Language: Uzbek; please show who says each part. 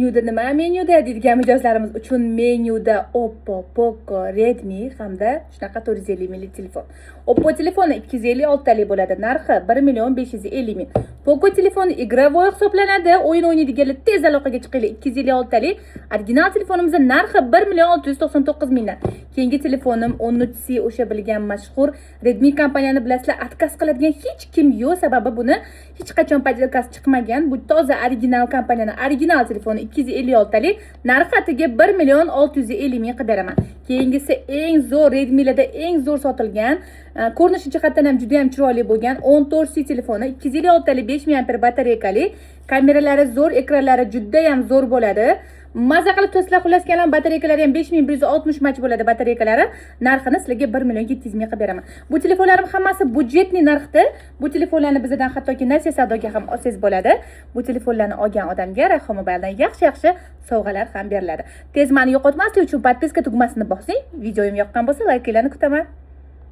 Speaker 1: Menyuda nima menyuda deydigan mijozlarimiz uchun menyuda Oppo, Poco, Redmi hamda shunaqa 450 minglik telefon. Oppo telefoni 256 talik bo'ladi. Narxi 1 550 ming. Poco telefoni igrovoy hisoblanadi. O'yin o'ynaydiganlar tez aloqaga chiqinglar. 256 talik. Original telefonimizning narxi 1 699 mingdan. Keyingi telefonim 13C o'sha bilgan mashhur Redmi kompaniyani bilasizlar, отказ qiladigan hech kim yo'q, sababi buni hech qachon poddelkasi chiqmagan. Bu toza original kompaniyaning original telefoni 256 talik. Narxi atiga 1 650 ming qilib beraman. Keyingisi eng zo'r Redmi'larda eng zo'r sotilgan, ko'rinishi jihatdan ham juda ham chiroyli bo'lgan 14C telefoni 256 talik 5000 mAh batareyali. Kameralari zo'r, ekranlari juda ham zo'r bo'ladi. Maza qilib testlar xulosganlar batareykalari ham 5160 mAh bo'ladi batareykalari. Narxini sizlarga 1 700 ming qilib beraman. Bu telefonlarim hammasi budjetli narxda. Bu telefonlarni bizdan hattoki nasiya savdoga ham olsangiz bo'ladi. Bu telefonlarni olgan odamga Rayhon Mobile'dan yaxshi sovg'alar ham beriladi. Tez meni yo'qotmaslik uchun podpiska tugmasini bosing. Videoyim yoqqan bo'lsa, layklarni kutaman.